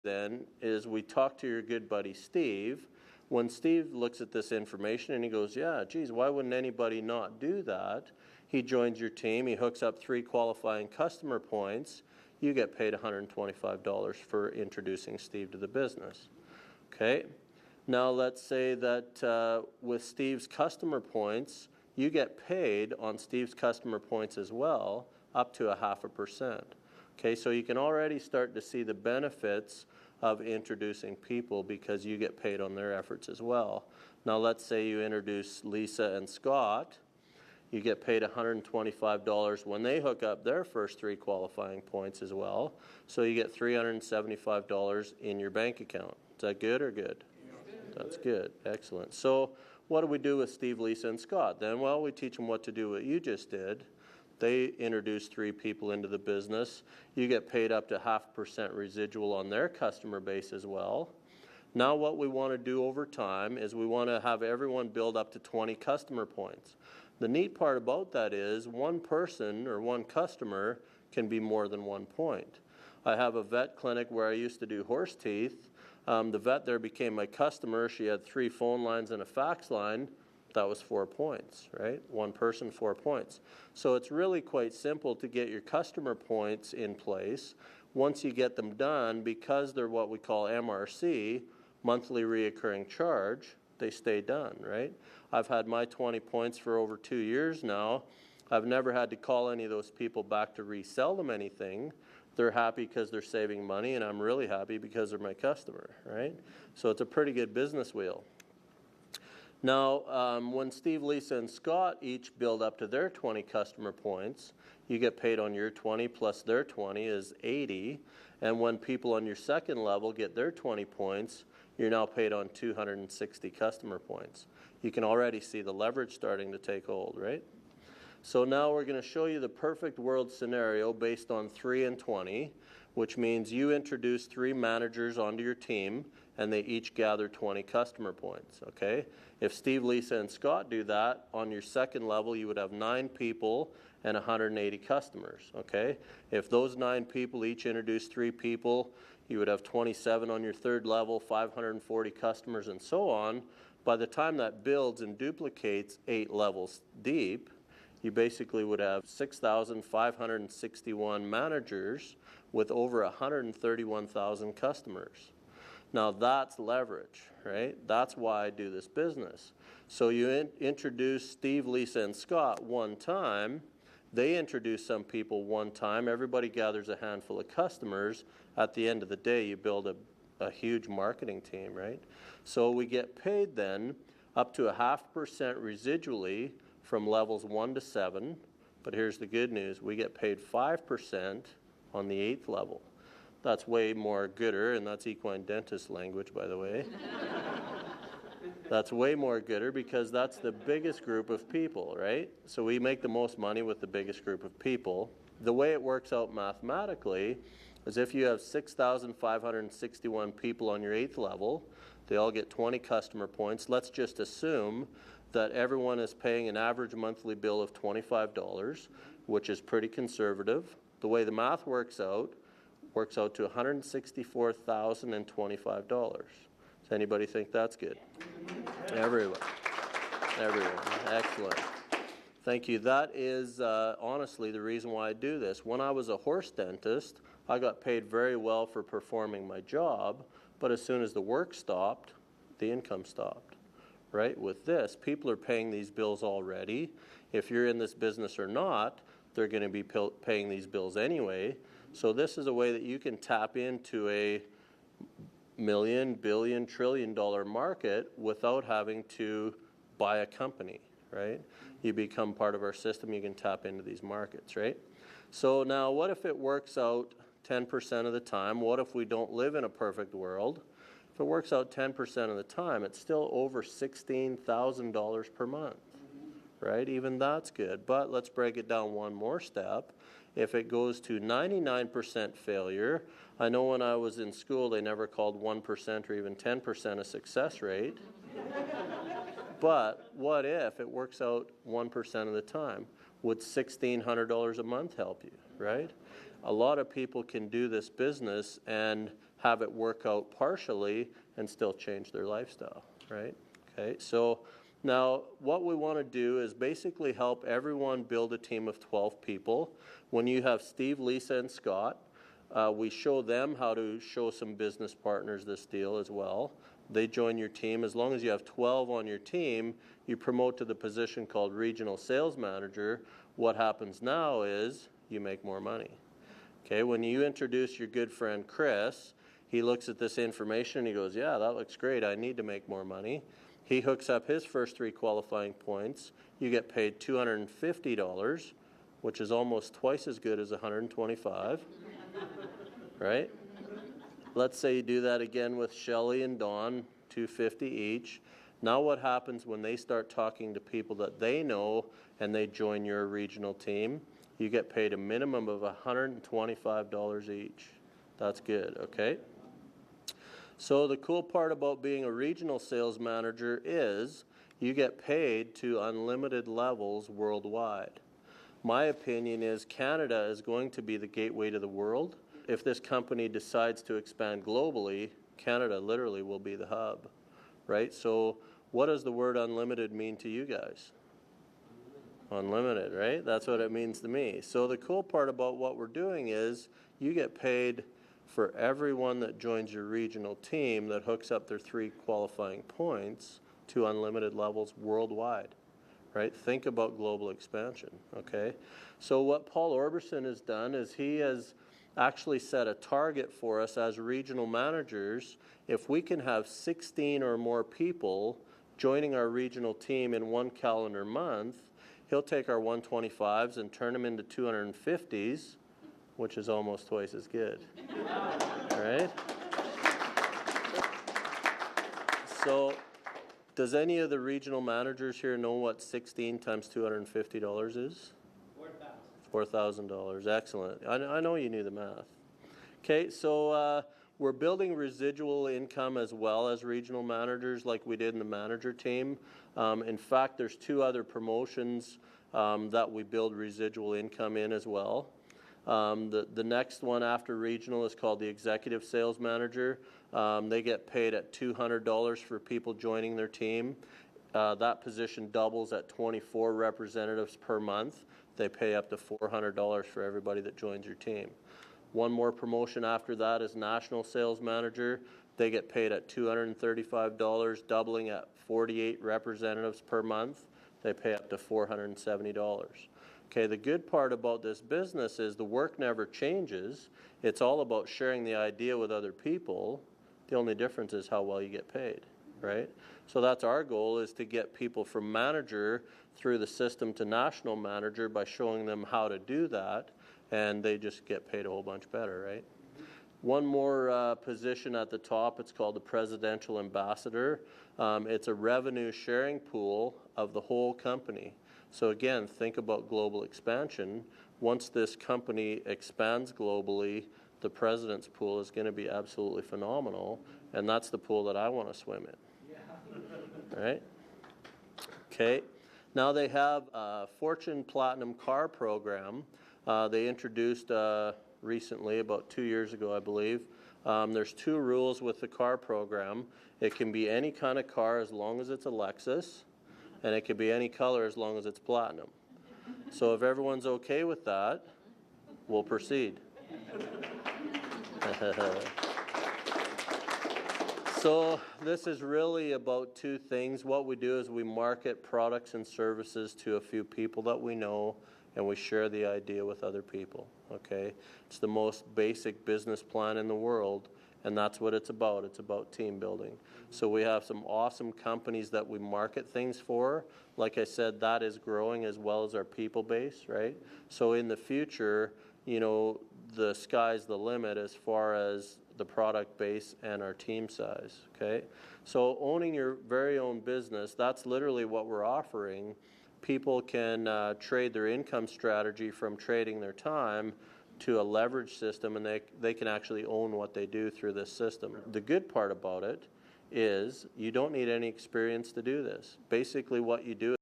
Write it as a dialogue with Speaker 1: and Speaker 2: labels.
Speaker 1: then is we talk to your good buddy Steve. When Steve looks at this information and he goes, yeah, geez, why wouldn't anybody not do that? He joins your team, he hooks up 3 qualifying customer points, you get paid $125 for introducing Steve to the business. Okay, now let's say that with Steve's customer points, you get paid on Steve's customer points as well, up to 0.5%. Okay, so you can already start to see the benefits of introducing people because you get paid on their efforts as well. Now let's say you introduce Lisa and Scott. You get paid $125 when they hook up their first 3 qualifying points as well. So you get $375 in your bank account. Is that good or good? That's good. Excellent. So what do we do with Steve, Lisa, and Scott then? Well, we teach them what to do what you just did. They introduce 3 people into the business. You get paid up to 0.5% residual on their customer base as well. Now what we want to do over time is we want to have everyone build up to 20 customer points. The neat part about that is one person or one customer can be more than 1 point. I have a vet clinic where I used to do horse teeth. The vet there became my customer. She had 3 phone lines and a fax line. That was 4 points, right? 1 person, 4 points. So it's really quite simple to get your customer points in place. Once you get them done, because they're what we call MRC, monthly reoccurring charge, they stay done, right? I've had my 20 points for over 2 years now. I've never had to call any of those people back to resell them anything. They're happy because they're saving money, and I'm really happy because they're my customer, right? So it's a pretty good business wheel. Now, when Steve, Lisa, and Scott each build up to their 20 customer points, you get paid on your 20 plus their 20 is 80. And when people on your second level get their 20 points, you're now paid on 260 customer points. You can already see the leverage starting to take hold, right? So now we're going to show you the perfect world scenario based on 3 and 20, which means you introduce 3 managers onto your team and they each gather 20 customer points, okay? If Steve, Lisa, and Scott do that, on your second level you would have 9 people and 180 customers, okay? If those 9 people each introduce 3 people, you would have 27 on your third level, 540 customers, and so on. By the time that builds and duplicates 8 levels deep, you basically would have 6,561 managers with over 131,000 customers. Now that's leverage, right? That's why I do this business. So you introduce Steve, Lisa, and Scott one time. They introduce some people one time. Everybody gathers a handful of customers. At the end of the day, you build a huge marketing team, right? So we get paid then up to 0.5% residually from levels 1 to 7. But here's the good news. We get paid 5% on the 8th level. That's way more gooder, and that's equine dentist language, by the way. That's way more gooder because that's the biggest group of people, right? So we make the most money with the biggest group of people. The way it works out mathematically is if you have 6,561 people on your 8th level, they all get 20 customer points. Let's just assume that everyone is paying an average monthly bill of $25, which is pretty conservative. The way the math works out to $164,025. Does anybody think that's good? Everyone. Excellent. Thank you. That is honestly the reason why I do this. When I was a horse dentist, I got paid very well for performing my job, but as soon as the work stopped, the income stopped. Right? With this, people are paying these bills already. If you're in this business or not, they're going to be paying these bills anyway. So this is a way that you can tap into a million, billion, trillion-dollar market without having to buy a company, right? You become part of our system, you can tap into these markets, right? So now what if it works out 10% of the time? What if we don't live in a perfect world? If it works out 10% of the time, it's still over $16,000 per month, right? Even that's good. But let's break it down one more step. If it goes to 99% failure, I know when I was in school they never called 1% or even 10% a success rate. But what if it works out 1% of the time? Would $1,600 a month help you, right? A lot of people can do this business and have it work out partially and still change their lifestyle, right? Okay, so now what we want to do is basically help everyone build a team of 12 people. When you have Steve, Lisa, and Scott, we show them how to show some business partners this deal as well. They join your team. As long as you have 12 on your team, you promote to the position called Regional Sales Manager. What happens now is you make more money. Okay, when you introduce your good friend Chris, he looks at this information and he goes, yeah, that looks great. I need to make more money. He hooks up his first 3 qualifying points. You get paid $250, which is almost twice as good as $125, right? Let's say you do that again with Shelley and Dawn, $250 each. Now what happens when they start talking to people that they know and they join your regional team? You get paid a minimum of $125 each. That's good, okay? So the cool part about being a regional sales manager is you get paid to unlimited levels worldwide. My opinion is Canada is going to be the gateway to the world. If this company decides to expand globally, Canada literally will be the hub, right? So what does the word unlimited mean to you guys? Unlimited, right? That's what it means to me. So the cool part about what we're doing is you get paid for everyone that joins your regional team that hooks up their 3 qualifying points to unlimited levels worldwide, right? Think about global expansion, okay? So what Paul Oberson has done is he has actually set a target for us as regional managers. If we can have 16 or more people joining our regional team in 1 calendar month, he'll take our 125s and turn them into 250s, which is almost twice as good, right? So does any of the regional managers here know what 16 times $250 is? $4,000, excellent. I know you knew the math. Okay, so we're building residual income as well as regional managers like we did in the manager team. In fact, there's 2 other promotions that we build residual income in as well. The next one after regional is called the executive sales manager. They get paid at $200 for people joining their team. That position doubles at 24 representatives per month. They pay up to $400 for everybody that joins your team. One more promotion after that is national sales manager. They get paid at $235, doubling at 48 representatives per month. They pay up to $470. Okay, the good part about this business is the work never changes. It's all about sharing the idea with other people. The only difference is how well you get paid, right? So that's our goal, is to get people from manager through the system to national manager by showing them how to do that, and they just get paid a whole bunch better, right? One more position at the top, it's called the presidential ambassador. It's a revenue sharing pool of the whole company. So again, think about global expansion. Once this company expands globally, the president's pool is going to be absolutely phenomenal, and that's the pool that I want to swim in. Yeah. Right? Okay. Now they have a Fortune Platinum car program. They introduced recently, about 2 years ago, I believe. There's 2 rules with the car program. It can be any kind of car as long as it's a Lexus, and it can be any color as long as it's platinum. So if everyone's okay with that, we'll proceed. So this is really about 2 things. What we do is we market products and services to a few people that we know, and we share the idea with other people, okay? It's the most basic business plan in the world, and that's what it's about. It's about team building. So we have some awesome companies that we market things for. Like I said, that is growing as well as our people base, right? So in the future, you know, the sky's the limit as far as the product base and our team size, okay? So owning your very own business, that's literally what we're offering. People can trade their income strategy from trading their time to a leverage system, and they can actually own what they do through this system. The good part about it is you don't need any experience to do this. Basically what you do